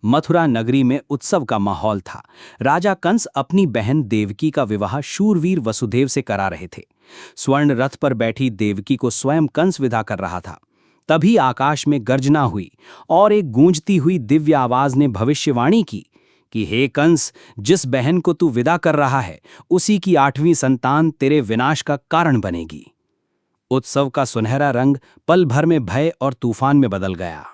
मथुरा नगरी में उत्सव का माहौल था। राजा कंस अपनी बहन देवकी का विवाह शूरवीर वसुदेव से करा रहे थे। स्वर्ण रथ पर बैठी देवकी को स्वयं कंस विदा कर रहा था। तभी आकाश में गर्जना हुई और एक गूंजती हुई दिव्य आवाज ने भविष्यवाणी की कि हे कंस, जिस बहन को तू विदा कर रहा है उसी की 8वीं संतान तेरे विनाश का कारण बनेगी। उत्सव का सुनहरा रंग पल भर में भय और तूफान में बदल गया।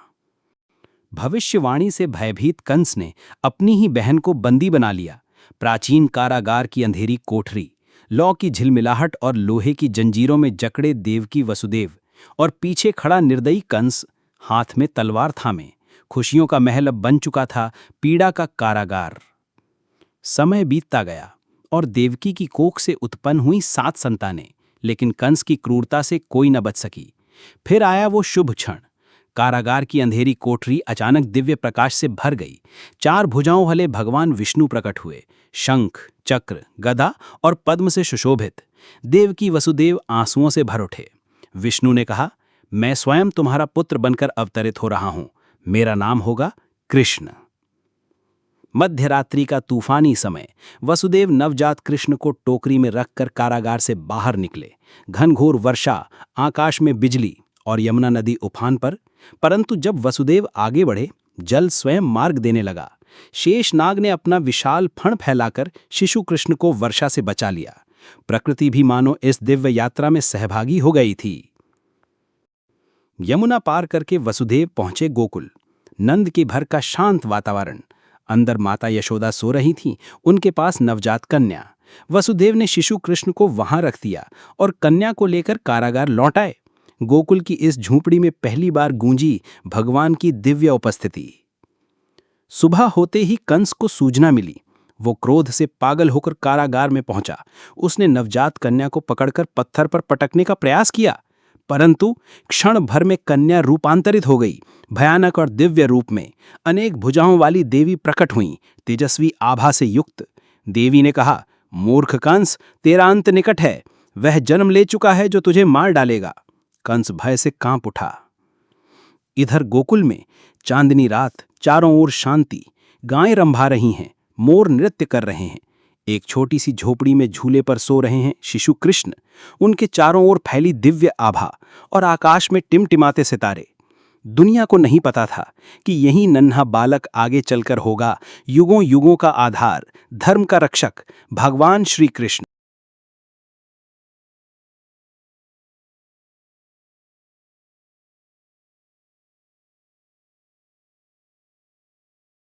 भविष्यवाणी से भयभीत कंस ने अपनी ही बहन को बंदी बना लिया। प्राचीन कारागार की अंधेरी कोठरी, लौ की झिलमिलाहट और लोहे की जंजीरों में जकड़े देवकी वसुदेव और पीछे खड़ा निर्दयी कंस, हाथ में तलवार थामे। खुशियों का महल अब बन चुका था पीड़ा का कारागार। समय बीतता गया और देवकी की कोख से उत्पन्न हुई 7 संतानें, लेकिन कंस की क्रूरता से कोई न बच सकी। फिर आया वो शुभ क्षण। कारागार की अंधेरी कोठरी अचानक दिव्य प्रकाश से भर गई। 4 भुजाओं वाले भगवान विष्णु प्रकट हुए, शंख, चक्र, गदा और पद्म से सुशोभित। देवकी वसुदेव आंसुओं से भर उठे। विष्णु ने कहा, मैं स्वयं तुम्हारा पुत्र बनकर अवतरित हो रहा हूं। मेरा नाम होगा कृष्ण। मध्यरात्रि का तूफानी समय। वसुदेव नवजात कृष्ण को टोकरी में रखकर कारागार से बाहर निकले। घनघोर वर्षा, आकाश में बिजली और यमुना नदी उफान पर। परंतु जब वसुदेव आगे बढ़े, जल स्वयं मार्ग देने लगा। शेषनाग ने अपना विशाल फण फैलाकर शिशु कृष्ण को वर्षा से बचा लिया। प्रकृति भी मानो इस दिव्य यात्रा में सहभागी हो गई थी। यमुना पार करके वसुदेव पहुंचे गोकुल। नंद के घर का शांत वातावरण। अंदर माता यशोदा सो रही थीं, उनके पास नवजात कन्या। वसुदेव ने शिशु कृष्ण को वहां रख दिया और कन्या को लेकर कारागार लौट आए। गोकुल की इस झूंपड़ी में पहली बार गूंजी भगवान की दिव्य उपस्थिति। सुबह होते ही कंस को सूचना मिली। वो क्रोध से पागल होकर कारागार में पहुंचा। उसने नवजात कन्या को पकड़कर पत्थर पर पटकने का प्रयास किया, परंतु क्षण भर में कन्या रूपांतरित हो गई। भयानक और दिव्य रूप में अनेक भुजाओं वाली देवी प्रकट हुईं, तेजस्वी आभा से युक्त। देवी ने कहा, मूर्ख कंस, तेरा अंत निकट है। वह जन्म ले चुका है जो तुझे मार डालेगा। कंस भय से कांप उठा। इधर गोकुल में चांदनी रात, चारों ओर शांति। गायें रंभा रही हैं, मोर नृत्य कर रहे हैं। एक छोटी सी झोपड़ी में झूले पर सो रहे हैं शिशु कृष्ण। उनके चारों ओर फैली दिव्य आभा और आकाश में टिमटिमाते सितारे। दुनिया को नहीं पता था कि यही नन्हा बालक आगे चलकर होगा युगों युगों का आधार, धर्म का रक्षक, भगवान श्री कृष्ण।